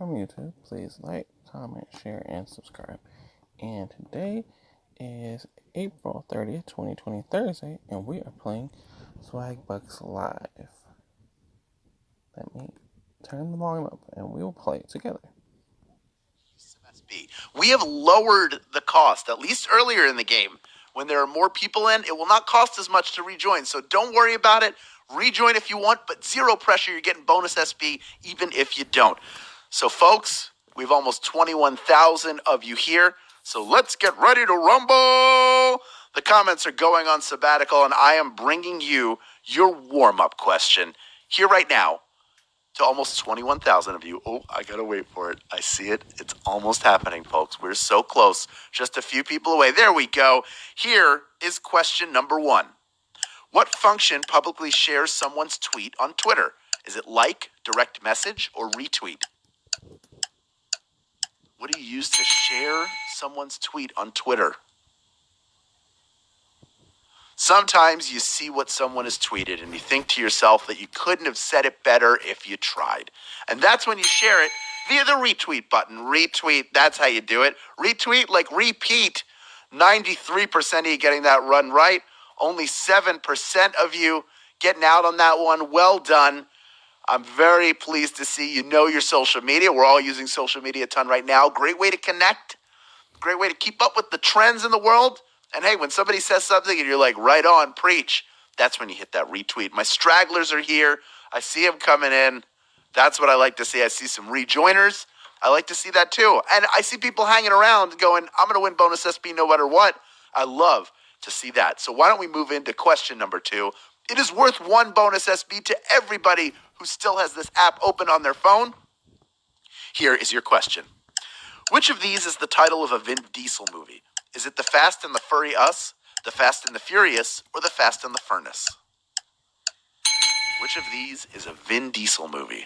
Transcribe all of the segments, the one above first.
from YouTube, please like, comment, share, and subscribe. And today is April 30th, 2020, Thursday, and we are playing Swagbucks Live. Let me turn the volume up, and we will play it together. We have lowered the cost, at least earlier in the game. When there are more people in, it will not cost as much to rejoin, so don't worry about it. Rejoin if you want, but zero pressure. You're getting bonus SB even if you don't. So, folks, we've almost 21,000 of you here, so let's get ready to rumble. The comments are going on sabbatical, and I am bringing you your warm-up question here right now. To almost 21,000 of you. Oh, I gotta wait for it. I see it. It's almost happening, folks. We're so close. Just a few people away. There we go. Here is question number 1. What function publicly shares someone's tweet on Twitter? Is it like, direct message, or retweet? What do you use to share someone's tweet on Twitter? Sometimes you see what someone has tweeted and you think to yourself that you couldn't have said it better if you tried. And that's when you share it via the retweet button. Retweet, that's how you do it. Retweet like repeat. 93% of you getting that run right. Only 7% of you getting out on that one. Well done. I'm very pleased to see you know your social media. We're all using social media a ton right now. Great way to connect. Great way to keep up with the trends in the world. And hey, when somebody says something and you're like, right on, preach, that's when you hit that retweet. My stragglers are here. I see them coming in. That's what I like to see. I see some rejoiners. I like to see that too. And I see people hanging around going, I'm going to win bonus SB no matter what. I love to see that. So why don't we move into question number 2? It is worth 1 bonus SB to everybody who still has this app open on their phone. Here is your question. Which of these is the title of a Vin Diesel movie? Is it The Fast and the Furry Us, The Fast and the Furious, or The Fast and the Furnace? Which of these is a Vin Diesel movie?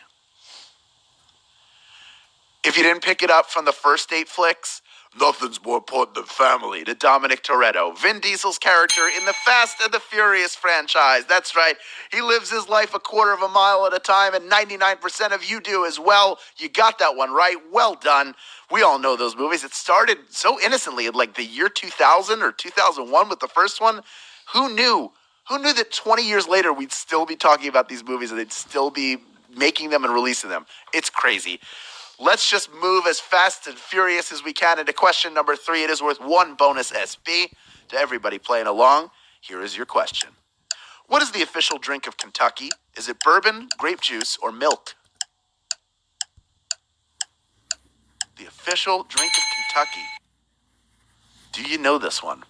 If you didn't pick it up from the first 8 flicks, nothing's more important than family to Dominic Toretto, Vin Diesel's character in the Fast and the Furious franchise. That's right. He lives his life a quarter of a mile at a time, and 99% of you do as well. You got that one right. Well done. We all know those movies. It started so innocently in like the year 2000 or 2001 with the first one. Who knew? Who knew that 20 years later we'd still be talking about these movies and they'd still be making them and releasing them? It's crazy. Let's just move as fast and furious as we can into question number 3. It is worth 1 bonus SB to everybody playing along. Here is your question. What is the official drink of Kentucky? Is it bourbon, grape juice, or milk? The official drink of Kentucky. Do you know this one?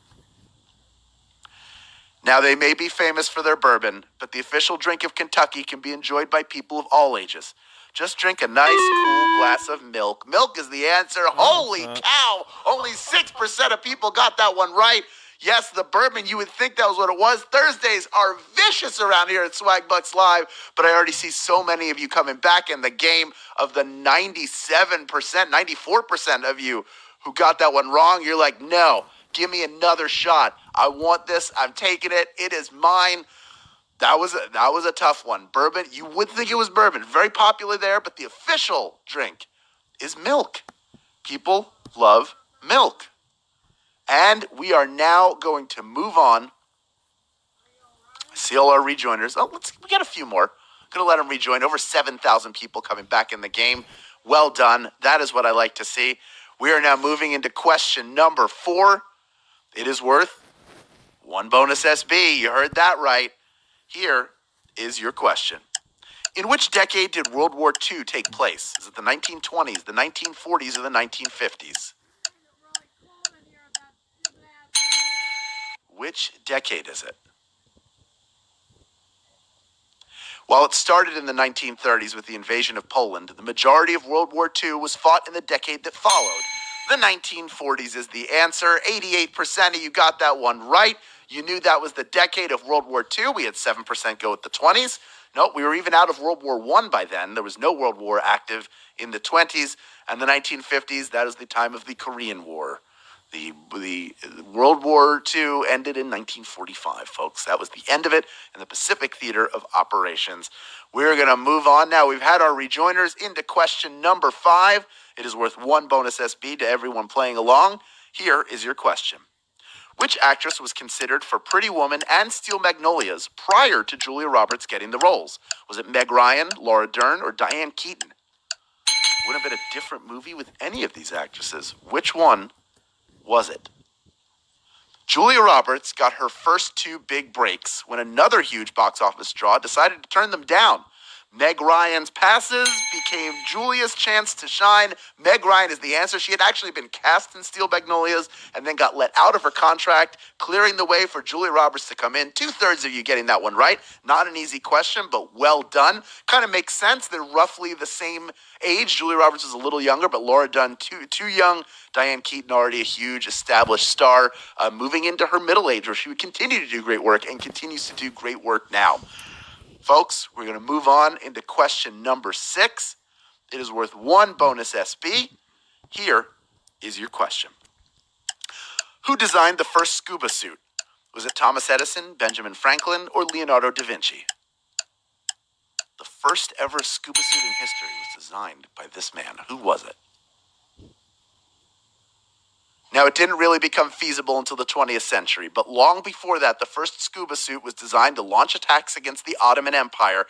Now, they may be famous for their bourbon, but the official drink of Kentucky can be enjoyed by people of all ages. Just drink a nice, cool glass of milk. Milk is the answer. Holy cow! Only 6% of people got that one right. Yes, the bourbon, you would think that was what it was. Thursdays are vicious around here at Swagbucks Live, but I already see so many of you coming back in the game. Of the 97%, 94% of you who got that one wrong, you're like, no, give me another shot. I want this. I'm taking it. It is mine. That was a tough one. Bourbon, you would think it was bourbon. Very popular there, but the official drink is milk. People love milk. And we are now going to move on. I see all our rejoiners. Oh, we got a few more. Going to let them rejoin. Over 7,000 people coming back in the game. Well done. That is what I like to see. We are now moving into question number 4. It is worth 1 bonus SB. You heard that right. Here is your question. In which decade did World War II take place? Is it the 1920s, the 1940s, or the 1950s? Which decade is it? While it started in the 1930s with the invasion of Poland, the majority of World War II was fought in the decade that followed. The 1940s is the answer. 88% of you got that one right. You knew that was the decade of World War II. We had 7% go with the 20s. No, we were even out of World War I by then. There was no World War active in the 20s. And the 1950s, that is the time of the Korean War. The World War II ended in 1945, folks. That was the end of it in the Pacific Theater of Operations. We're going to move on now. We've had our rejoiners into question number 5. It is worth 1 bonus SB to everyone playing along. Here is your question. Which actress was considered for Pretty Woman and Steel Magnolias prior to Julia Roberts getting the roles? Was it Meg Ryan, Laura Dern, or Diane Keaton? Would have been a different movie with any of these actresses. Which one was it? Julia Roberts got her first 2 big breaks when another huge box office draw decided to turn them down. Meg Ryan's passes became Julia's chance to shine. Meg Ryan is the answer. She had actually been cast in Steel Magnolias and then got let out of her contract, clearing the way for Julia Roberts to come in. 2/3 of you getting that one right. Not an easy question, but well done. Kind of makes sense. They're roughly the same age. Julia Roberts was a little younger, but Laura Dern too young. Diane Keaton already a huge established star, moving into her middle age where she would continue to do great work and continues to do great work now. Folks, we're going to move on into question number 6. It is worth 1 bonus SB. Here is your question. Who designed the first scuba suit? Was it Thomas Edison, Benjamin Franklin, or Leonardo da Vinci? The first ever scuba suit in history was designed by this man. Who was it? Now, it didn't really become feasible until the 20th century, but long before that, the first scuba suit was designed to launch attacks against the Ottoman Empire.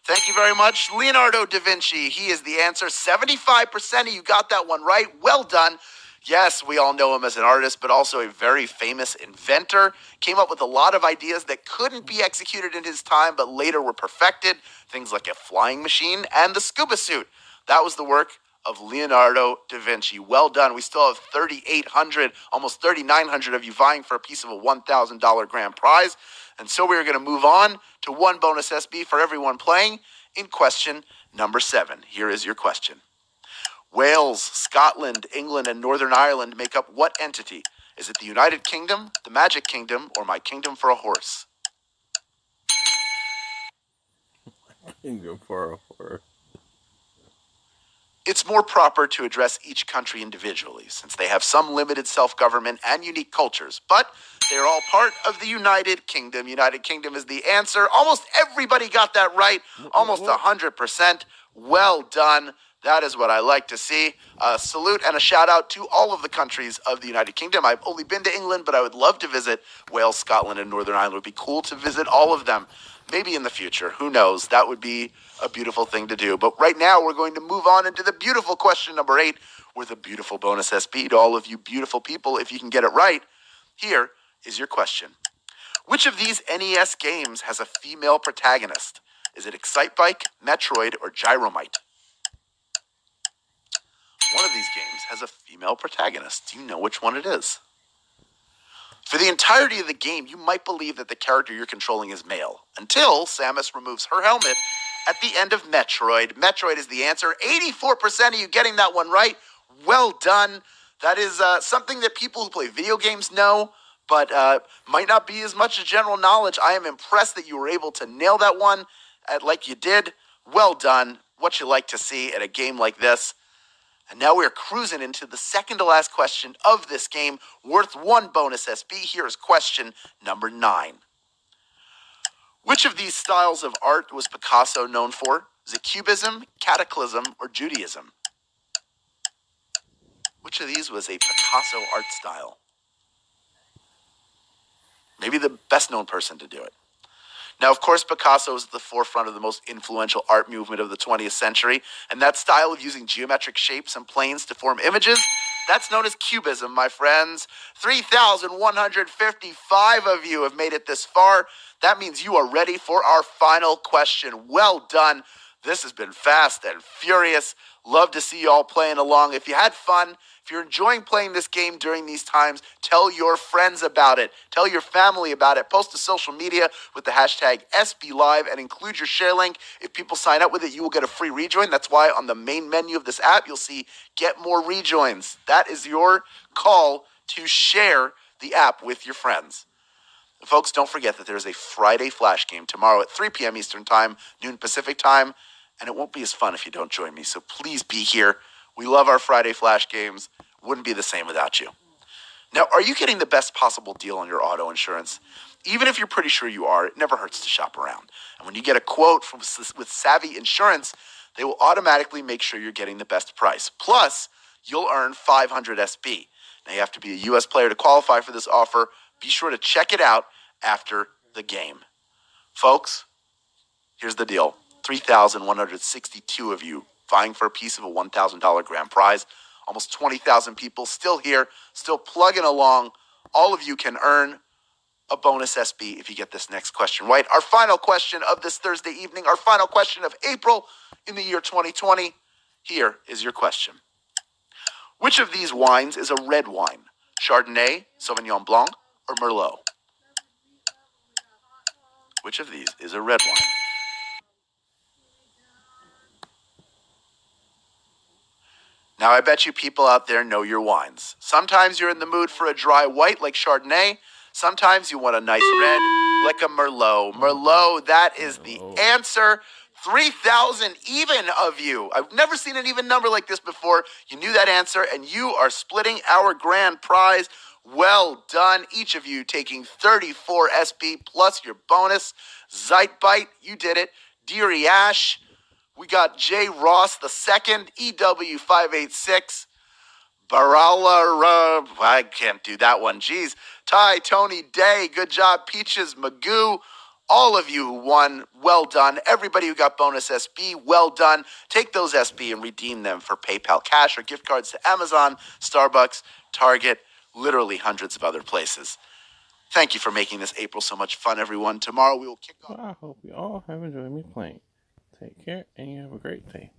Thank you very much, Leonardo da Vinci. He is the answer. 75% of you got that one right. Well done. Yes, we all know him as an artist, but also a very famous inventor. Came up with a lot of ideas that couldn't be executed in his time, but later were perfected. Things like a flying machine and the scuba suit. That was the work of Leonardo da Vinci. Well done. We still have 3,800, almost 3,900 of you vying for a piece of a $1,000 grand prize. And so we're going to move on to 1 bonus SB for everyone playing in question number 7. Here is your question. Wales, Scotland, England, and Northern Ireland make up what entity? Is it the United Kingdom, the Magic Kingdom, or My Kingdom for a Horse? Kingdom for a horse. It's more proper to address each country individually, since they have some limited self-government and unique cultures, but they're all part of the United Kingdom. United Kingdom is the answer. Almost everybody got that right. Almost 100%. Well done. That is what I like to see. A salute and a shout out to all of the countries of the United Kingdom. I've only been to England, but I would love to visit Wales, Scotland, and Northern Ireland. It would be cool to visit all of them. Maybe in the future. Who knows? That would be a beautiful thing to do. But right now, we're going to move on into the beautiful question number 8 with a beautiful bonus SB to all of you beautiful people. If you can get it right, here is your question. Which of these NES games has a female protagonist? Is it Excitebike, Metroid, or Gyromite? One of these games has a female protagonist. Do you know which one it is? For the entirety of the game, you might believe that the character you're controlling is male, until Samus removes her helmet at the end of Metroid. Metroid is the answer. 84% of you getting that one right. Well done. That is something that people who play video games know, but might not be as much as general knowledge. I am impressed that you were able to nail that one like you did. Well done. What you like to see at a game like this. And now we're cruising into the second to last question of this game, worth 1 bonus SB. Here is question number 9. Which of these styles of art was Picasso known for? Is it Cubism, Cataclysm, or Judaism? Which of these was a Picasso art style? Maybe the best known person to do it. Now, of course, Picasso is at the forefront of the most influential art movement of the 20th century, and that style of using geometric shapes and planes to form images, that's known as Cubism, my friends. 3,155 of you have made it this far. That means you are ready for our final question. Well done. This has been fast and furious. Love to see you all playing along. If you had fun, if you're enjoying playing this game during these times, tell your friends about it. Tell your family about it. Post to social media with the hashtag SBLive and include your share link. If people sign up with it, you will get a free rejoin. That's why on the main menu of this app, you'll see get more rejoins. That is your call to share the app with your friends. And folks, don't forget that there's a Friday Flash game tomorrow at 3 p.m. Eastern Time, noon Pacific Time, and it won't be as fun if you don't join me. So please be here. We love our Friday Flash games. Wouldn't be the same without you. Now, are you getting the best possible deal on your auto insurance? Even if you're pretty sure you are, it never hurts to shop around. And when you get a quote with Savvy Insurance, they will automatically make sure you're getting the best price. Plus, you'll earn 500 SB. Now, you have to be a U.S. player to qualify for this offer. Be sure to check it out after the game. Folks, here's the deal. 3,162 of you vying for a piece of a $1,000 grand prize. Almost 20,000 people still here, still plugging along. All of you can earn a bonus SB if you get this next question right. Our final question of this Thursday evening, our final question of April in the year 2020. Here is your question. Which of these wines is a red wine? Chardonnay, Sauvignon Blanc, or Merlot? Which of these is a red wine? Now, I bet you people out there know your wines. Sometimes you're in the mood for a dry white like Chardonnay. Sometimes you want a nice red like a Merlot. Merlot, that is the answer. 3,000 even of you. I've never seen an even number like this before. You knew that answer, and you are splitting our grand prize. Well done. Each of you taking 34 SB plus your bonus. Zeitbite, you did it. Deary Ash, we got J. Ross the second, EW586, Barala, I can't do that one, geez. Ty, Tony, Day, good job. Peaches, Magoo, all of you who won, well done. Everybody who got bonus SB, well done. Take those SB and redeem them for PayPal cash or gift cards to Amazon, Starbucks, Target, literally hundreds of other places. Thank you for making this April so much fun, everyone. Tomorrow we will kick off. Well, I hope you all have enjoyed me playing. Take care, and you have a great day.